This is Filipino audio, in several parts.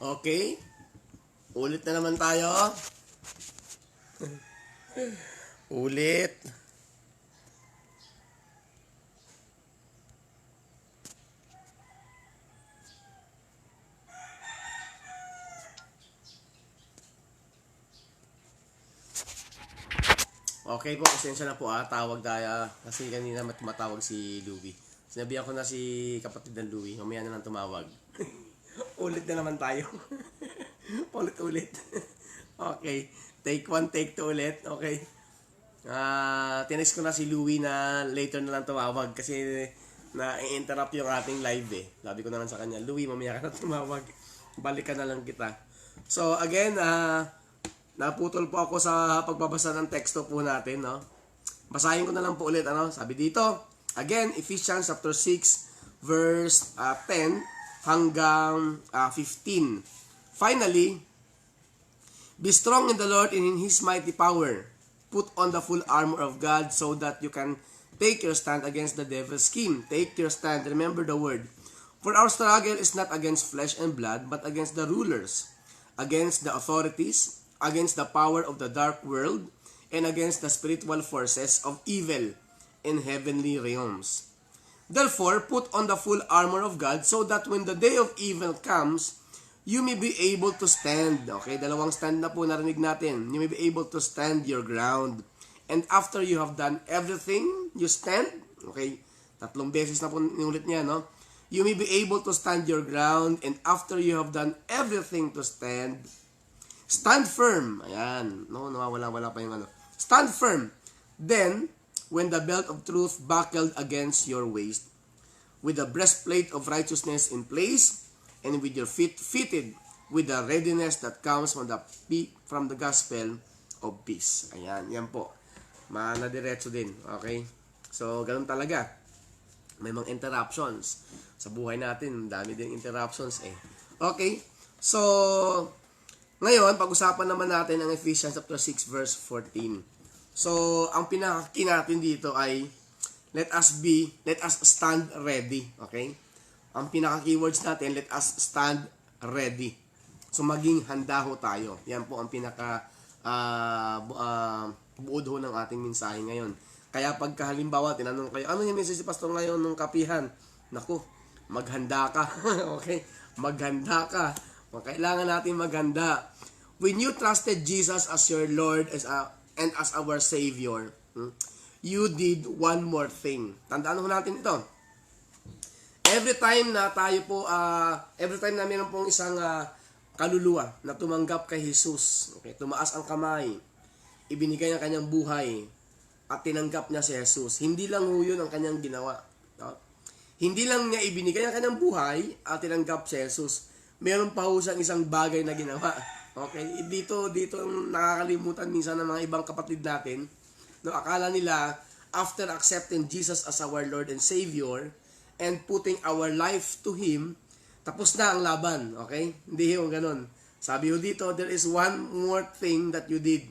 Okay, ulit na naman tayo. Ulit. Okay po, pasensya na po tawag tayo. Kasi kanina tumatawag si Louie. Sinabihan ko na si kapatid ng Louie, mamaya na lang tumawag. Ulit na naman tayo. Ulit-ulit. Okay, take 1, take 2 ulit. Okay. Tinext ko na si Louie na later na lang tumawag kasi na-interrupt yung ating live eh. Sabi ko naman sa kanya, Louie, mamaya ka na tumawag. Balikan na lang kita. So again, naputol po ako sa pagbabasa ng teksto po natin, no? Basahin ko na lang po ulit, ano? Sabi dito, again, Ephesians chapter 6, verse 10 hanggang 15. Finally, be strong in the Lord and in His mighty power. Put on the full armor of God so that you can take your stand against the devil's scheme. Take your stand. Remember the word. For our struggle is not against flesh and blood, but against the rulers, against the authorities, against the power of the dark world, and against the spiritual forces of evil in heavenly realms. Therefore, put on the full armor of God so that when the day of evil comes, you may be able to stand. Okay, dalawang stand na po narinig natin. You may be able to stand your ground. And after you have done everything, you stand. Okay, 3 beses na po niulit niya, no? You may be able to stand your ground, and after you have done everything to stand, stand firm. Ayan. No, nawawala-wala pa yung ano. Stand firm. Then, when the belt of truth buckled against your waist, with the breastplate of righteousness in place, and with your feet fitted with the readiness that comes from the gospel of peace. Ayan, yan po. Manadiretso din. Okay? So, ganun talaga. May mga interruptions. Sa buhay natin, dami din interruptions eh. Okay? So, ngayon, pag-usapan naman natin ang Ephesians chapter 6 verse 14. So, ang pinakaki natin dito ay let us stand ready, okay? Ang pinaka-keywords natin, let us stand ready. So, maging handa ho tayo. Yan po ang pinaka buod ho ng ating mensahe ngayon. Kaya pagka halimbawa, tinanong kayo, ano yung message si Pastor ngayon ng kapihan? Naku, maghanda ka. Okay? Maghanda ka. Kailangan natin maghanda. When you trusted Jesus as your Lord and as our Savior, you did one more thing. Tandaan ho natin ito. Every time na tayo po, every time na meron pong isang kaluluwa na tumanggap kay Jesus, okay, tumaas ang kamay, ibinigay ang kanyang buhay, at tinanggap niya si Jesus, hindi lang ho yun ang kanyang ginawa. No? Hindi lang niya ibinigay ang kanyang buhay at tinanggap si Jesus. Meron pa ho siyang isang bagay na ginawa. Okay, dito nakakalimutan minsan ng mga ibang kapatid natin. No, akala nila after accepting Jesus as our Lord and Savior and putting our life to Him, tapos na ang laban. Okay? Hindi yung ganun. Sabi ho dito, there is one more thing that you did.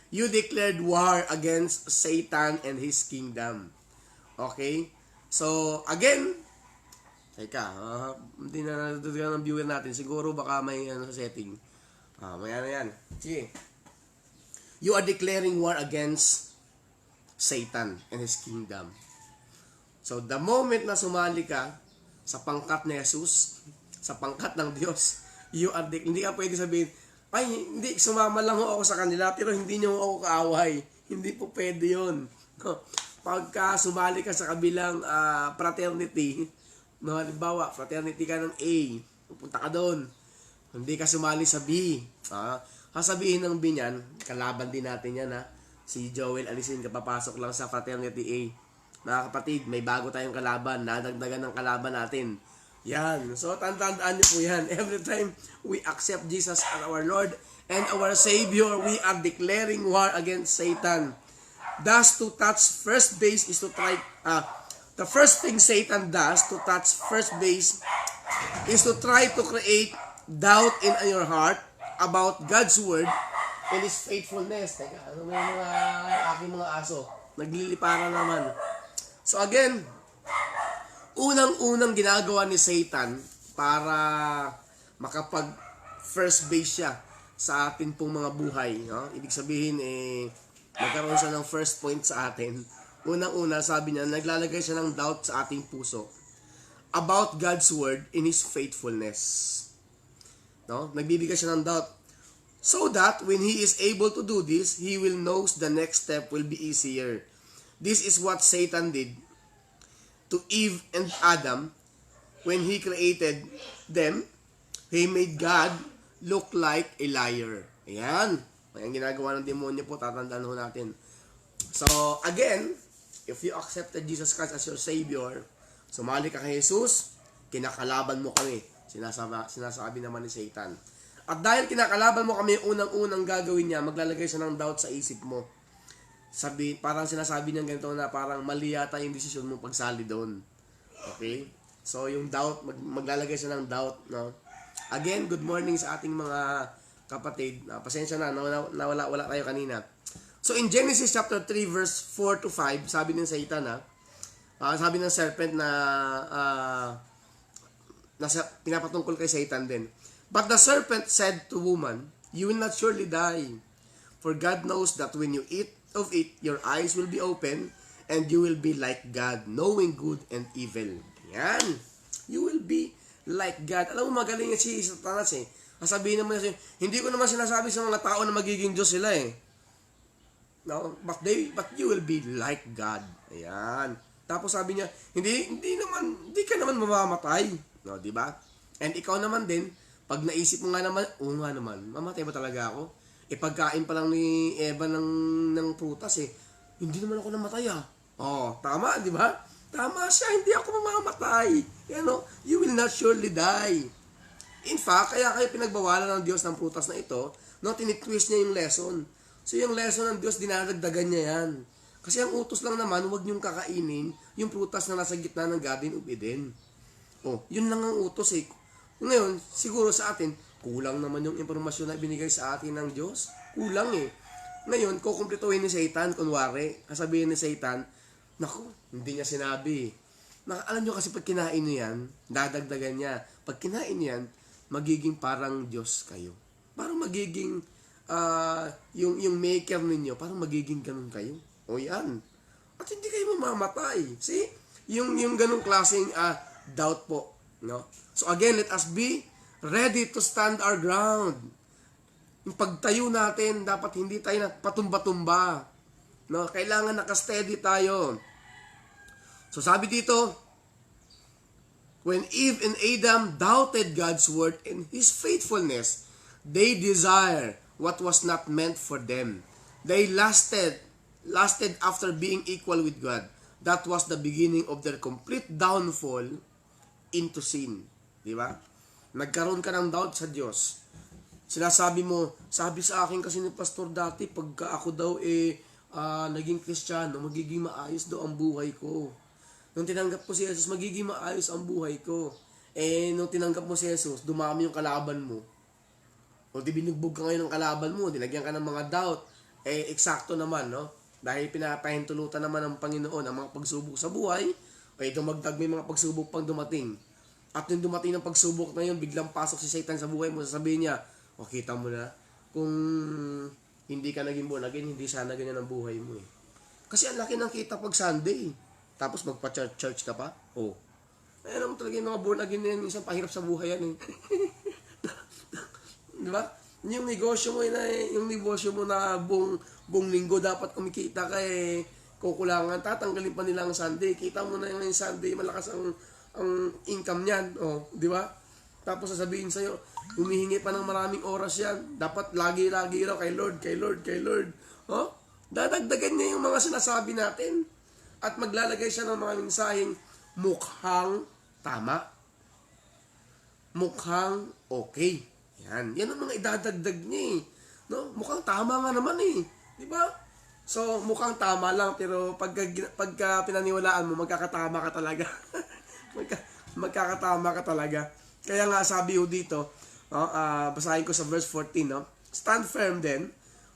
You declared war against Satan and his kingdom. Okay? So, again, hindi na natutugan ng viewer natin. Siguro baka may sa setting. May yan. Sige. You are declaring war against Satan and his kingdom. So, the moment na sumali ka sa pangkat ni Jesus, sa pangkat ng Diyos, hindi ka pwede sabihin, ay, hindi, sumama lang ako sa kanila, pero hindi niyo ako kaaway. Hindi po pwede yun. Pagka sumali ka sa kabilang fraternity, no, halimbawa, fraternity ka ng A, pupunta ka doon. Hindi ka sumali sa B. Sasabihin ng B niyan, kalaban din natin yan si Joel Alisin, kapapasok lang sa fraternity A. Mga kapatid, may bago tayong kalaban, nadagdagan ng kalaban natin. Yan. So, tandaan niyo po yan. Every time we accept Jesus as our Lord and our Savior, we are declaring war against Satan. Thus, to touch first base is to try, the first thing Satan does to touch first base is to try to create doubt in your heart about God's Word and His faithfulness. Teka, ano may mga aking mga aso? Nagliliparan naman. So again, unang-unang ginagawa ni Satan para first base siya sa atin pong mga buhay. No? Ibig sabihin, nagkaroon siya ng first point sa atin. Unang-una, sabi niya, naglalagay siya ng doubt sa ating puso about God's word in His faithfulness. No? Nagbibigay siya ng doubt. So that when he is able to do this, he will know the next step will be easier. This is what Satan did to Eve and Adam when he created them. He made God look like a liar. Ayan. Ayan ginagawa ng demonyo po, tatandaan ho natin. So, again, if you accepted Jesus Christ as your Savior, sumali ka kay Jesus, kinakalaban mo kami. Sinasabi naman ni Satan. At dahil kinakalaban mo kami, unang-unang gagawin niya, maglalagay siya ng doubt sa isip mo. Parang sinasabi niya ganito na parang mali yata yung desisyon mo pagsali doon. Okay? So, yung doubt, maglalagay siya ng doubt. No? Again, good morning sa ating mga kapatid. Pasensya na, wala tayo kanina. So, in Genesis chapter 3, verse 4 to 5, sabi ng Satan, sabi ng serpent na pinapatungkol kay Satan din. But the serpent said to woman, "You will not surely die. For God knows that when you eat of it, your eyes will be open, and you will be like God, knowing good and evil." Yan. You will be like God. Alam mo, magaling nga si Satanas eh. Sasabihin naman siya, hindi ko naman sinasabi sa mga tao na magiging Diyos sila eh. No? But you will be like God. Ayan. Tapos sabi niya, hindi ka naman mamamatay. No, di ba? And ikaw naman din, pag naisip mo nga naman, nga naman, mamatay ba talaga ako? Pagkain pa lang ni Eva ng prutas hindi naman ako namatay tama, di ba? Tama siya, hindi ako mamamatay. You will not surely die. In fact, kaya kayo pinagbawalan ng Diyos ng prutas na ito, tinitwist niya yung lesson. So yung lesson ng Diyos, dinadagdagan niya yan. Kasi ang utos lang naman, huwag niyong kakainin yung prutas na nasa gitna ng Garden of Eden. Yun lang ang utos Ngayon, siguro sa atin, kulang naman yung impormasyon na binigay sa atin ng Diyos. Kulang Ngayon, kukumplituhin ni Satan, kunwari, kasabihin ni Satan, naku, hindi niya sinabi. Alam nyo kasi pag kinain nyo yan, dadagdagan niya. Pag kinain yan, magiging parang Diyos kayo. Parang magiging, yung maker ninyo, parang magiging ganun kayo. Yan. At hindi kayo mamamatay. See? Yung ganung klaseng doubt po. No? So again, let us be ready to stand our ground. Yung pagtayo natin, dapat hindi tayo na patumba-tumba. No? Kailangan nakasteady tayo. So sabi dito, when Eve and Adam doubted God's word and His faithfulness, they desire what was not meant for them. They lasted after being equal with God. That was the beginning of their complete downfall into sin. Di ba? Nagkaroon ka ng doubt sa Diyos. Sinasabi mo, sabi sa akin kasi ni pastor dati, pagka ako daw naging Kristiyano, magiging maayos daw ang buhay ko. Nung tinanggap ko si Jesus, magiging maayos ang buhay ko. Nung tinanggap mo si Jesus, dumami yung kalaban mo. O di binugbog ka ngayon ng kalaban mo, dinagyan ka ng mga doubt. Eksakto naman, no? Dahil pinapahintulutan naman ng Panginoon ang mga pagsubok sa buhay, dumagdag may mga pagsubok pang dumating. At nung dumating ng pagsubok na yun, biglang pasok si Satan sa buhay mo, sasabihin niya, kita mo na, kung hindi ka naging born again, hindi sana ganyan ang buhay mo Kasi ang laki ng kita pag Sunday. Tapos magpa-church ka pa. Alam mo talaga yung mga born again na yan, minsan pahirap sa buhay yan Di ba? Yung negosyo mo na buong linggo dapat kumikita ka kukulangan, tatanggalin pa nila ang Sunday. Kita mo na yung Sunday, malakas ang income niyan. Di ba? Tapos sasabihin sa'yo, humihingi pa ng maraming oras yan. Dapat lagi-lagi raw kay Lord. Dadagdagan niya yung mga sinasabi natin. At maglalagay siya ng mga mensaheng mukhang tama. Mukhang okay. Yan ang mga idadagdag niya No? Mukhang tama nga naman Di ba? So, mukhang tama lang, pero pagka pinaniwalaan mo, magkakatama ka talaga. Magkakatama ka talaga. Kaya nga sabi dito, basahin ko sa verse 14, no? Stand firm then,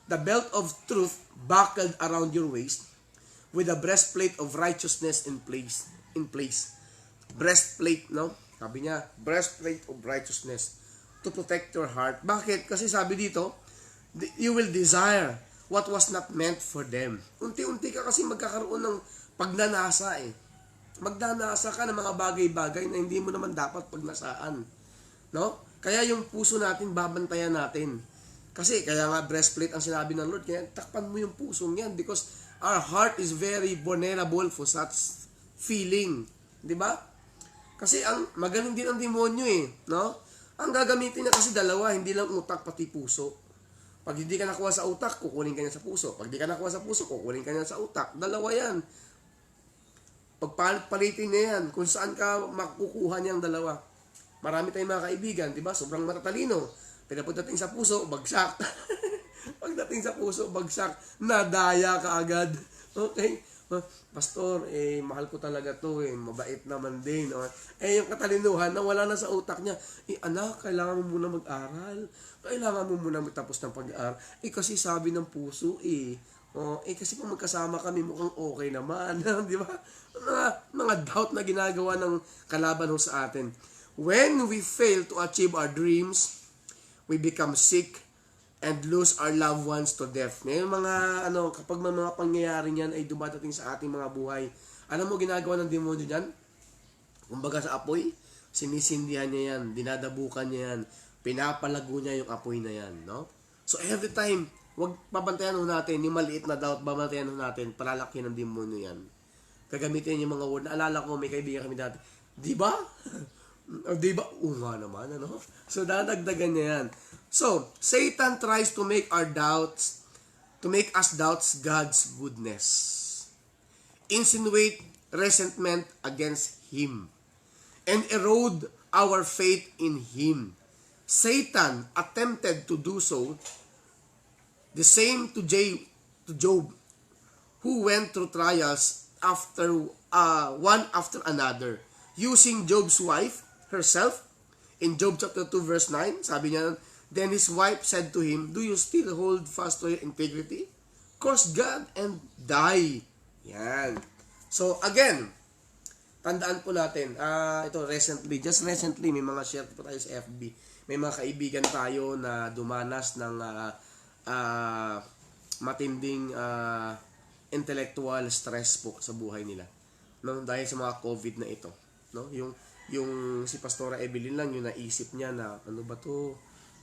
the belt of truth buckled around your waist, with a breastplate of righteousness in place. Breastplate, no? Sabi niya, breastplate of righteousness. to protect your heart. Bakit? Kasi sabi dito, you will desire what was not meant for them. Unti-unti ka kasi magkakaroon ng pagnanasa eh. Magnanasa ka ng mga bagay-bagay na hindi mo naman dapat pagnasaan. No? Kaya yung puso natin, babantayan natin. Kasi kaya nga breastplate ang sinabi ng Lord, kaya takpan mo yung pusong yan because our heart is very vulnerable for such feeling. Di ba? Kasi ang magaling din ang demonyo eh. No? Ang gagamitin niya kasi dalawa, hindi lang utak pati puso. Pag hindi ka nakuha sa utak, kukunin ka niya sa puso. Pag hindi ka nakuha sa puso, kukunin ka niya sa utak. Dalawa yan. Pagpalit-palitin niya yan, kung saan ka makukuha niyang dalawa. Marami tayong mga kaibigan, di ba? Sobrang matatalino. Pero pagdating sa puso, bagsak. Pagdating sa puso, bagsak. Nadaya ka agad. Okay? Pastor, mahal ko talaga to mabait naman din. Yung katalinuhan na wala na sa utak niya, anak, kailangan mo muna mag-aral. Kailangan mo muna matapos ng pag-aaral. Kasi sabi ng puso, kasi kung magkasama kami, mukhang okay naman. Di ba? Mga doubt na ginagawa ng kalaban sa atin. When we fail to achieve our dreams, we become sick and lose our loved ones to death. Ngayon kapag mga pangyayari niyan ay dumadating sa ating mga buhay, alam mo ginagawa ng demonyo diyan? Kumbaga sa apoy, sinisindihan niya yan, dinadabukan niya yan, pinapalago niya yung apoy na yan, no? So every time, wag babantayan natin yung maliit na doubt, babantayan natin, palalaki ng demonyo yan. Gagamitin yung mga word. Naalala ko, may kaibigan kami dati. Di ba? Di ba? Nga naman, ano? So, dadagdagan niya yan. So, Satan tries to make us doubt God's goodness. Insinuate resentment against Him. And erode our faith in Him. Satan attempted to do so, the same to Job, who went through trials one after another. Using Job's wife, herself, in Job chapter 2 verse 9, sabi niya, then his wife said to him, do you still hold fast to your integrity? Curse God and die. Yan. So again, tandaan po natin, just recently, may mga share po tayo sa FB. May mga kaibigan tayo na dumanas ng matinding intellectual stress po sa buhay nila. No? Dahil sa mga COVID na ito. No? Yung si Pastora Evelyn lang, yung naisip niya na, ano ba to?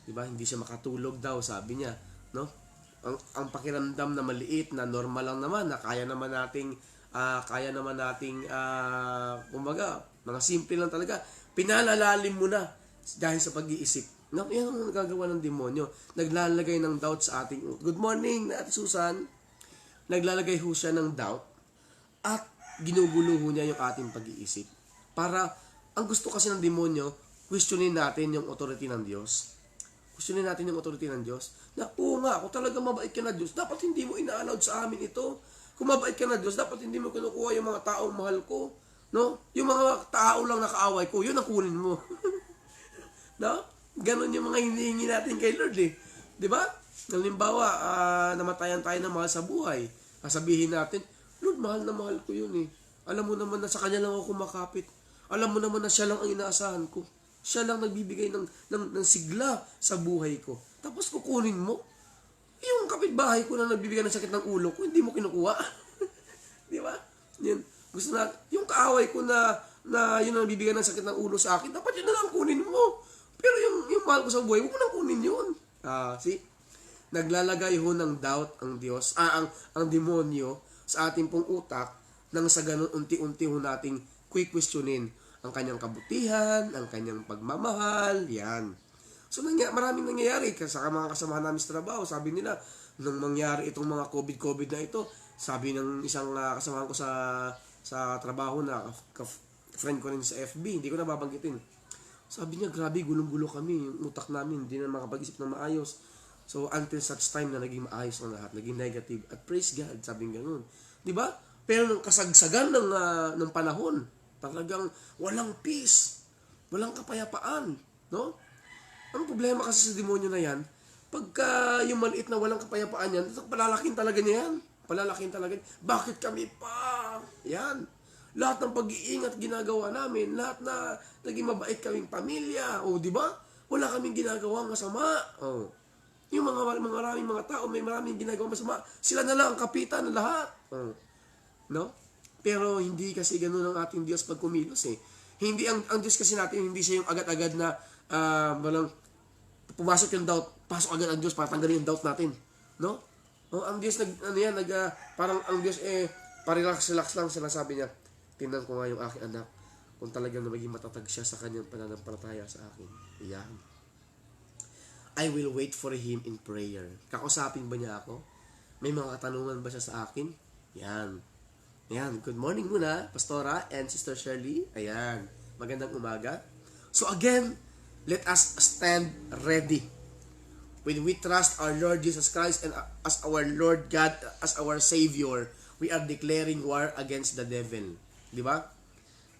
Diba? Hindi siya makatulog daw, sabi niya. No? Ang pakiramdam na maliit, na normal lang naman, na kaya naman nating kumbaga, mga simple lang talaga. Pinalalalim mo na dahil sa pag-iisip. No? Yan ang nagagawa ng demonyo. Naglalagay ng doubt sa ating, good morning, Ate Susan. Naglalagay ho siya ng doubt at ginugulo ho niya yung ating pag-iisip. Para, ang gusto kasi ng demonyo, questionin natin yung authority ng Diyos. Questionin natin yung authority ng Diyos. Na, nga, kung talaga mabait ka na Diyos, dapat hindi mo ina-allowed sa amin ito. Kung mabait ka na Diyos, dapat hindi mo kinukuha yung mga taong mahal ko. No? Yung mga tao lang na kaaway ko, yun ang kunin mo. No? Ganon yung mga hinihingi natin kay Lord eh. Diba? Halimbawa, namatayan tayo ng mahal sa buhay. Sabihin natin, Lord, mahal na mahal ko yun eh. Alam mo naman na sa Kanya lang ako kumakapit. Alam mo naman na Siya lang ang inaasahan ko. Siya lang nagbibigay ng sigla sa buhay ko. Tapos kukunin mo. Yung kapitbahay ko na nagbibigay ng sakit ng ulo ko, hindi mo kinukuha. Di ba? Yun. Gusto na, yung kaaway ko na yun ang nagbibigay ng sakit ng ulo sa akin, dapat yun na lang kunin mo. Pero yung mahal ko sa buhay, huwag mo nang kunin yun. See? Naglalagay ho ng doubt ang Diyos, ang demonyo sa ating pong utak nang sa ganun unti-unti ho nating questionin ang kanyang kabutihan, ang kanyang pagmamahal, yan. So maraming nangyayari sa mga kasamahan namin sa trabaho. Sabi nila, nung mangyari itong mga COVID na ito, sabi ng isang kasamahan ko sa trabaho na friend ko rin sa FB, hindi ko na babanggitin. Sabi niya, grabe, gulong-gulo kami, yung utak namin, hindi na makapag-isip ng maayos. So, until such time na naging maayos ang lahat, naging negative. At praise God, sabing ganun. Di ba? Pero nung kasagsagan ng panahon, talagang walang peace, walang kapayapaan. No? Ang problema kasi sa demonyo na yan, pagka yung maliit na walang kapayapaan yan, palalaking talaga niya yan. Palalaking talaga niya. Bakit kami pa? Yan. Lahat ng pag-iingat ginagawa namin, lahat na naging mabait kaming pamilya, o di ba? Wala kaming ginagawang masama. Oh. Yung maraming mga tao, may maraming ginagawang masama. Sila na lang ang kapitan ng lahat. Oh. No? Pero hindi kasi ganoon ang ating Diyos pag kumilos eh. Hindi ang Diyos kasi natin, hindi siya yung agad-agad na walang pumasok yung doubt, pasok agad ang Diyos para tanggalin yung doubt natin. No? Oh, ang Diyos parang ang Diyos parelax-relax lang sinasabi niya. Tingnan ko nga yung aking anak kung talagang maging matatag siya sa kanyang pananampalataya sa akin. Iyan. I will wait for him in prayer. Kakusapin ba niya ako? May mga katanungan ba siya sa akin? Yan. Ayan. Good morning muna, Pastora and Sister Shirley. Ayan. Magandang umaga. So again, let us stand ready. When we trust our Lord Jesus Christ and as our Lord God, as our Savior, we are declaring war against the devil. Di ba?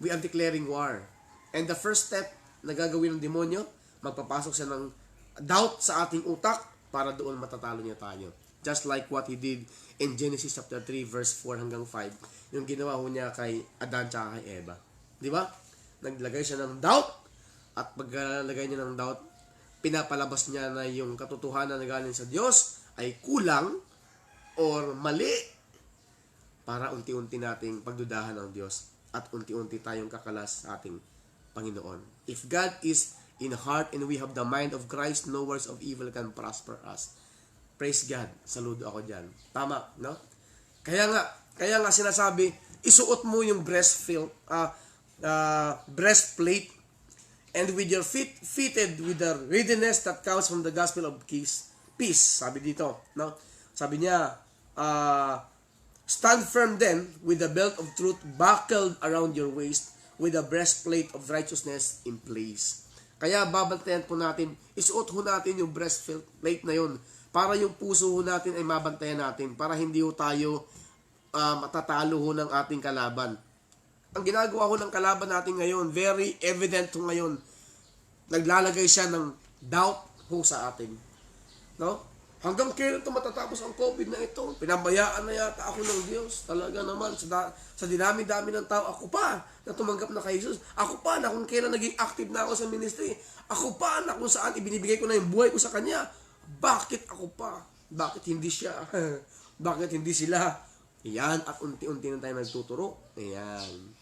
We are declaring war. And the first step na gagawin ng demonyo, magpapasok siya ng doubt sa ating utak para doon matatalo niya tayo. Just like what he did in Genesis chapter 3 verse 4 hanggang 5, yung ginawa ho niya kay Adan at kay Eva. Di ba? Naglagay siya ng doubt at paglalagay niya ng doubt, pinapalabas niya na yung katotohanan na galing sa Diyos ay kulang or mali para unti-unti nating pagdudahan ng Diyos at unti-unti tayong kakalas sa ating Panginoon. If God is in heart and we have the mind of Christ, no words of evil can prosper us. Praise God. Saludo ako dyan. Tama, no? Kaya nga sinasabi, isuot mo yung breastplate and with your feet fitted with the readiness that comes from the gospel of peace. Sabi dito, no? Sabi niya, stand firm then with the belt of truth buckled around your waist with the breastplate of righteousness in place. Kaya babantayan po natin, isuot ho natin yung breastplate na yun para yung puso ho natin ay mabantayan natin para hindi ho tayo matatalo ho ng ating kalaban. Ang ginagawa ho ng kalaban natin ngayon, very evident ho ngayon, naglalagay siya ng doubt ho sa atin. No? Hanggang kailan ito matatapos ang COVID na ito? Pinabayaan na yata ako ng Diyos. Talaga naman, sa dinami-dami ng tao, ako pa na tumanggap na kay Jesus. Ako pa na kung kailan naging active na ako sa ministry. Ako pa na kung saan ibinibigay ko na yung buhay ko sa Kanya. Bakit ako pa? Bakit hindi siya? Bakit hindi sila? Yan, at unti-unti na tayo nagtuturo. Ayan.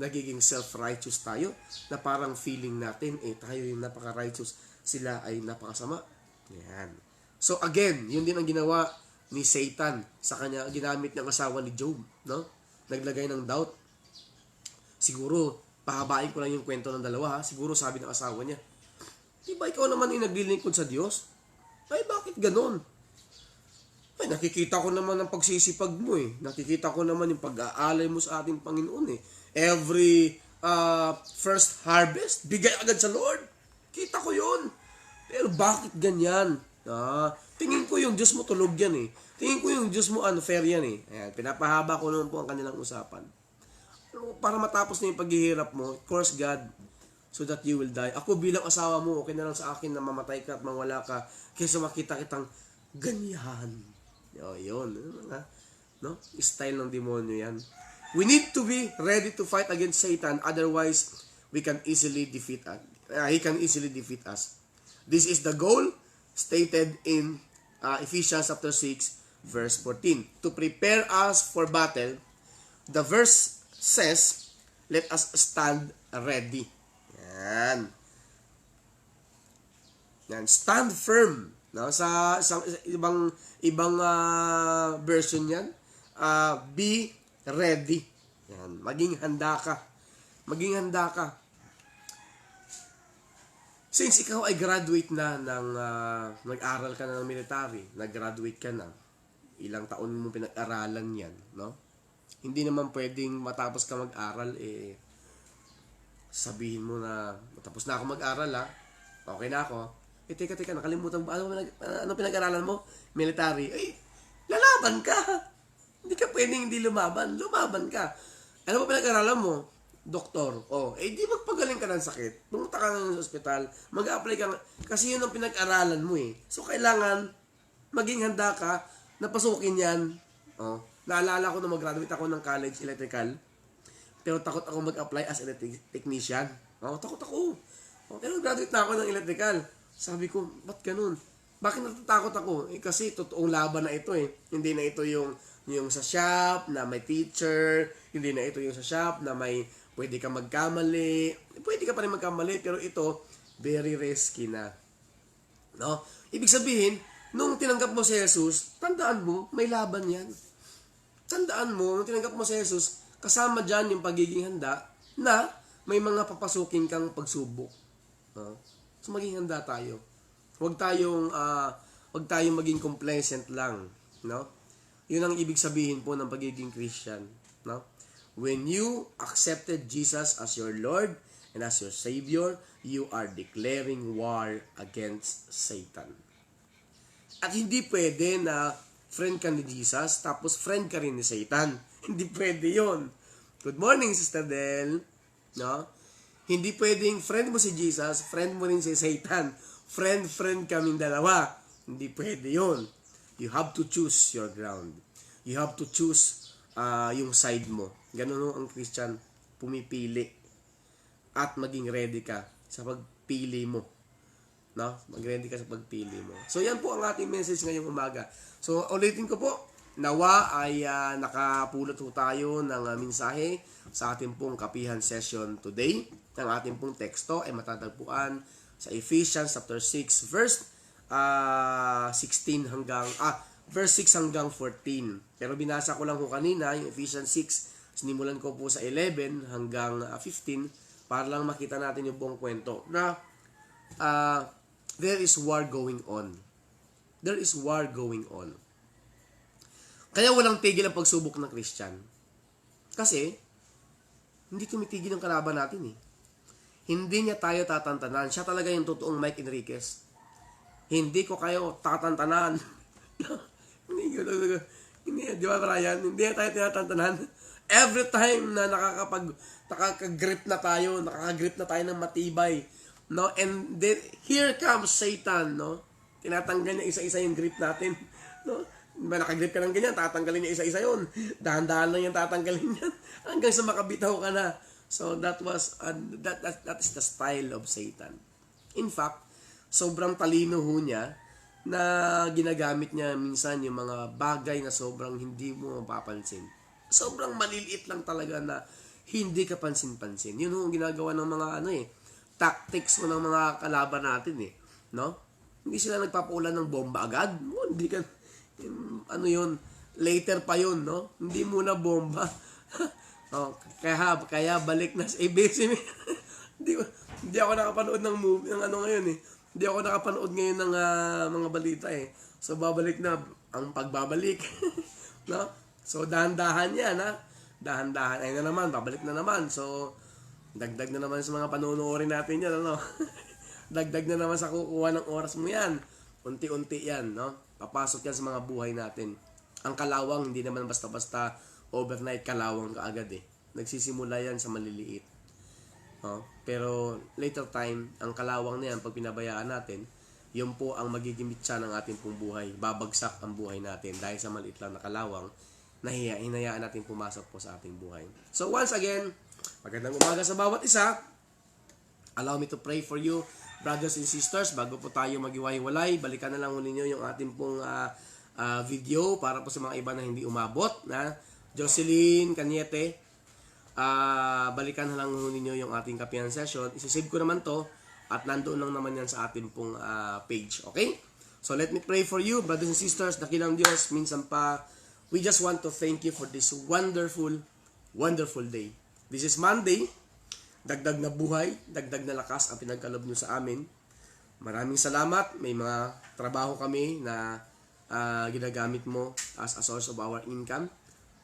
Nagiging self-righteous tayo na parang feeling natin, tayo yung napaka-righteous, sila ay napakasama. Ayan. So again, yun din ang ginawa ni Satan sa kanya, ginamit ng asawa ni Job, no? Naglagay ng doubt. Siguro, pahabain ko lang yung kwento ng dalawa, ha? Siguro sabi ng asawa niya, di ba ikaw naman yung naglilingkod sa Diyos? Ay, bakit ganon? Ay, nakikita ko naman ang pagsisipag mo eh. Nakikita ko naman yung pag-aalay mo sa ating Panginoon eh. Every first harvest, bigay agad sa Lord. Kita ko yun. Pero bakit ganyan? Tingin ko yung Diyos mo tulog yan eh. Tingin ko yung Diyos mo unfair yan eh. Ayan, pinapahaba ko naman po ang kanilang usapan. Para matapos na yung paghihirap mo, curse God so that you will die. Ako bilang asawa mo, okay na lang sa akin na mamatay ka at mawala ka kaysa makita kitang ganyan. Yun. No? Style ng demonyo yan. We need to be ready to fight against Satan, otherwise we can easily defeat us. He can easily defeat us. This is the goal stated in Ephesians chapter 6 verse 14. To prepare us for battle, the verse says, let us stand ready. Yan. Stand firm. No? Sa ibang version yan, be ready. Yan. Maging handa ka. Since ikaw ay graduate na ng nag-aral ka na ng military, nag-graduate ka na, ilang taon mo pinag-aralan yan, no? Hindi naman pwedeng matapos ka mag-aral, sabihin mo na, matapos na ako mag-aral okay na ako. Teka, nakalimutan mo, ano pinag-aralan mo? Military. Lalaban ka! Hindi ka pwedeng hindi lumaban ka. Ano ba pinag-aralan mo? Doktor. Di magpagaling ka ng sakit. Pumunta ka ng ospital, mag-apply ka, kasi yun ang pinag-aralan mo eh. So, kailangan maging handa ka na pasukin yan. Naalala ko na mag-graduate ako ng college electrical, pero takot ako mag-apply as electric technician. Takot ako. Okay, graduate na ako ng electrical. Sabi ko, ba't ganun? Bakit natatakot ako? Kasi totoong laban na ito eh. Hindi na ito yung sa shop na may teacher, hindi na ito yung sa shop na may pwede ka magkamali. Pwede ka pa rin magkamali, pero ito, very risky na. No? Ibig sabihin, nung tinanggap mo si Jesus, tandaan mo, may laban yan. Tandaan mo, nung tinanggap mo si Jesus, kasama dyan yung pagiging handa na may mga papasukin kang pagsubok. No? So maging handa tayo. Huwag tayong maging complacent lang, no? 'Yun ang ibig sabihin po ng pagiging Christian, no? When you accepted Jesus as your Lord and as your Savior, you are declaring war against Satan. At hindi pwede na friend ka ni Jesus tapos friend ka rin ni Satan. Hindi pwede 'yon. Good morning, Sister Del. No? Hindi pwedeng friend mo si Jesus, friend mo rin si Satan. Friend kaming dalawa. Hindi pwede yon. You have to choose your ground. You have to choose yung side mo. Ganun ang Christian, pumipili. At maging ready ka sa pagpili mo. No? Mag-ready ka sa pagpili mo. So yan po ang ating message ngayong umaga. So ulitin ko po, nawa ay nakapulot po tayo ng mensahe sa ating pong kapihan session today. Ang ating pong teksto ay matatagpuan sa Ephesians chapter 6 verse 16 hanggang verse 6 hanggang 14. Pero binasa ko lang po kanina yung Ephesians 6, sinimulan ko po sa 11 hanggang 15 para lang makita natin yung buong kwento na there is war going on. There is war going on. Kaya walang tigil ang pagsubok ng Christian. Kasi hindi tumitigil ang kalaban natin eh. Hindi niya tayo tatantanan. Siya talaga yung totoong Mike Enriquez. Hindi ko kayo tatantanan. Hindi, di ba Brian? Hindi tayo tinatantanan. Every time na nakaka-grip na tayo ng matibay. No? And then, here comes Satan. No? Tinatanggal niya isa-isa yung grip natin. No? Diba, nakagrip ka ng ganyan, tatanggalin niya isa-isa yun. Dahan-dahan lang yung tatanggalin yan. Hanggang sa makabitaw ka na. So that is the style of Satan. In fact, sobrang talino ho niya na ginagamit niya minsan yung mga bagay na sobrang hindi mo mapapansin. Sobrang maliliit lang talaga na hindi ka pansin-pansin. Yun ho ang ginagawa ng mga tactics mo ng mga kalaban natin eh, no? Hindi sila nagpapaulan ng bomba agad. Hindi ka yun, later pa yun, no? Hindi muna bomba. Kaya balik na sa ABC. Hindi ako nakapanood ng movie ng ngayon eh. Hindi ako nakapanood ngayon ng mga balita eh. So babalik na ang pagbabalik. No? So dahan-dahan 'yan ha. Dahan-dahan ay na naman, babalik na naman. So dagdag na naman sa mga panonoodin natin 'yan, ano. Dagdag na naman sa kukuha ng oras mo 'yan. Unti-unti 'yan, no? Papasok 'yan sa mga buhay natin. Ang kalawang hindi naman basta-basta overnight kalawang kaagad eh. Nagsisimula yan sa maliliit. Pero later time, ang kalawang na yan, pag pinabayaan natin, yun po ang magiging mitsa ng ating pong buhay. Babagsak ang buhay natin dahil sa maliit lang na kalawang na hinayaan natin pumasok po sa ating buhay. So once again, magandang umaga sa bawat isa. Allow me to pray for you, brothers and sisters. Bago po tayo maghiwa-hiwalay, balikan na lang ulit nyo yung ating pong video para po sa mga iba na hindi umabot. Jocelyn Cañete, balikan na lang ninyo yung ating kapihan session. Isisave ko naman to at nandoon lang naman yan sa ating pong page. Okay? So let me pray for you, brothers and sisters. Dakilang Diyos, minsan pa, we just want to thank you for this wonderful, wonderful day. This is Monday. Dagdag na buhay, dagdag na lakas ang pinagkalob nyo sa amin. Maraming salamat. May mga trabaho kami na ginagamit mo as a source of our income.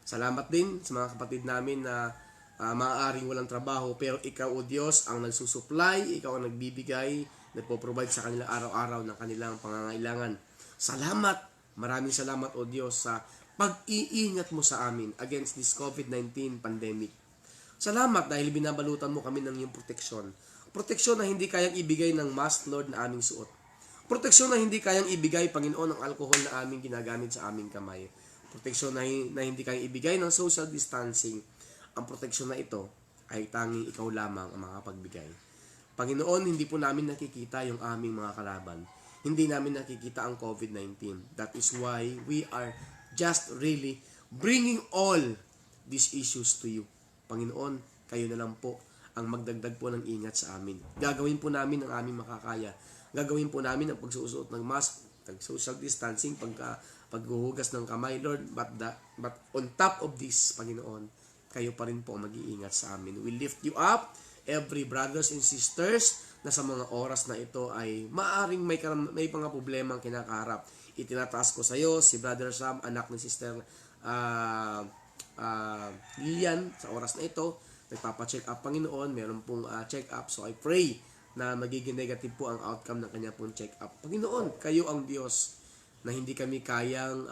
Salamat din sa mga kapatid namin na maaaring walang trabaho pero ikaw o Diyos ang nagsusupply, ikaw ang nagbibigay, nagpo-provide sa kanila araw-araw ng kanilang pangangailangan. Salamat, maraming salamat o Diyos sa pag-iingat mo sa amin against this COVID-19 pandemic. Salamat dahil binabalutan mo kami ng iyong proteksyon. Proteksyon na hindi kayang ibigay ng mask, Lord, na aming suot. Proteksyon na hindi kayang ibigay, Panginoon, ng alcohol na aming ginagamit sa aming kamay. Proteksyon na hindi kayang ibigay ng social distancing. Ang proteksyon na ito ay tanging ikaw lamang ang makapagbigay. Panginoon, hindi po namin nakikita yung aming mga kalaban. Hindi namin nakikita ang COVID-19. That is why we are just really bringing all these issues to you. Panginoon, kayo na lang po ang magdagdag po ng ingat sa amin. Gagawin po namin ang aming makakaya. Gagawin po namin ang pagsusuot ng mask, social distancing, paghuhugas ng kamay, Lord. But on top of this, Panginoon, kayo pa rin po mag-iingat sa amin. We lift you up, every brothers and sisters na sa mga oras na ito ay maaring may mga problema ang kinakaharap. Itinataas ko sa iyo si Brother Sam, anak ni Sister Lilian, sa oras na ito. Nagpapa-check up, Panginoon. Meron pong check up. So I pray na magiging negative po ang outcome ng kanya pong check up. Panginoon, kayo ang Diyos na hindi kami kayang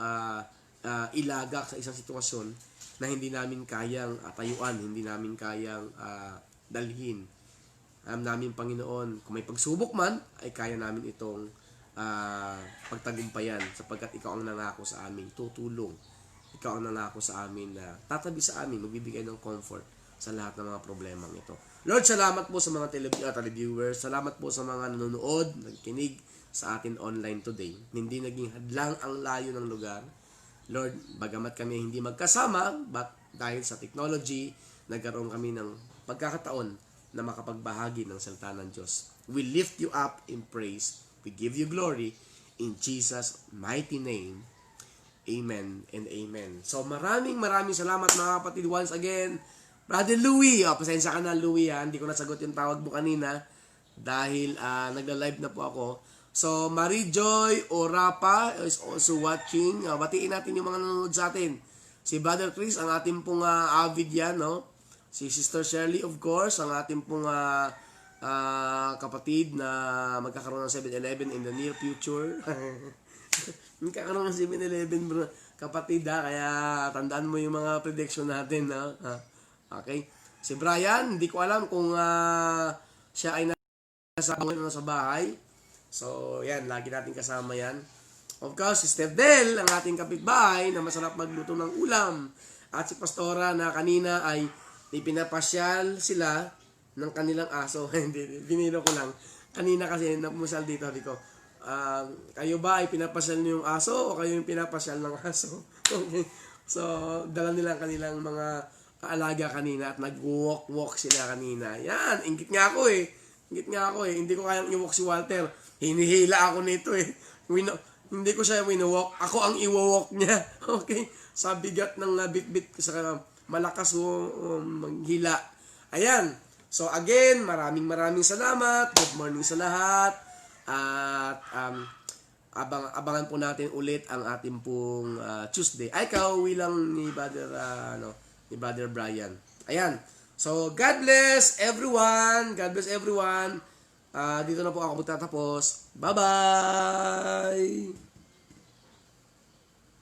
ilagak sa isang sitwasyon na hindi namin kayang tayuan, hindi namin kayang dalhin. Alam namin, Panginoon, kung may pagsubok man, ay kaya namin itong pagtagumpayan sapagkat ikaw ang nangako sa amin, tutulong. Ikaw ang nangako sa amin na tatabi sa amin, magbibigay ng comfort sa lahat ng mga problemang ito. Lord, salamat po sa mga televiewers, salamat po sa mga nanonood, nagkinig sa atin online today. Hindi naging hadlang ang layo ng lugar. Lord, bagamat kami hindi magkasama, but dahil sa technology, nagkaroon kami ng pagkakataon na makapagbahagi ng salita ng Diyos. We lift you up in praise. We give you glory in Jesus' mighty name. Amen and amen. So maraming salamat mga kapatid once again. Brother Louie, pasensya ka na Louie, hindi ko nasagot yung tawag mo kanina dahil nagla-live na po ako. So Marie Joy Orapa is also watching. Batiin natin yung mga nanonood sa atin. Si Brother Chris, ang ating pong avid yan, no? Si Sister Shirley, of course, ang ating pong kapatid na magkakaroon ng 7-Eleven in the near future. Magkakaroon ng 7-Eleven, bro. Kapatid, kaya tandaan mo yung mga prediction natin. Okay? Si Brian, hindi ko alam kung siya ay nasa bahay. So, yan, lagi natin kasama yan. Of course, si Steph Del, ang ating kapitbahay na masarap magluto ng ulam. At si Pastora na kanina ay ipinapasyal sila ng kanilang aso. Hindi, biniro ko lang. Kanina kasi napumusal dito, sabi ko, kayo ba ay pinapasyal niyo yung aso o kayo yung pinapasyal ng aso? Okay. So, dala nila ang kanilang mga kaalaga kanina at nag-walk sila kanina. Yan, ingit nga ako eh. Hindi ko kayang i-walk si Walter. Hinihila ako nito eh. Hindi ko siya wino-walk. Ako ang i-walk niya. Okay? Sa bigat ng nabitbit sa malakas maghila. Ayan. So again, maraming salamat. Good morning sa lahat. At abangan po natin ulit ang ating pong Tuesday. Ay, kauwi lang ni Brother Brian. Ayan. So God bless everyone. Dito na po ako magtatapos. Bye-bye.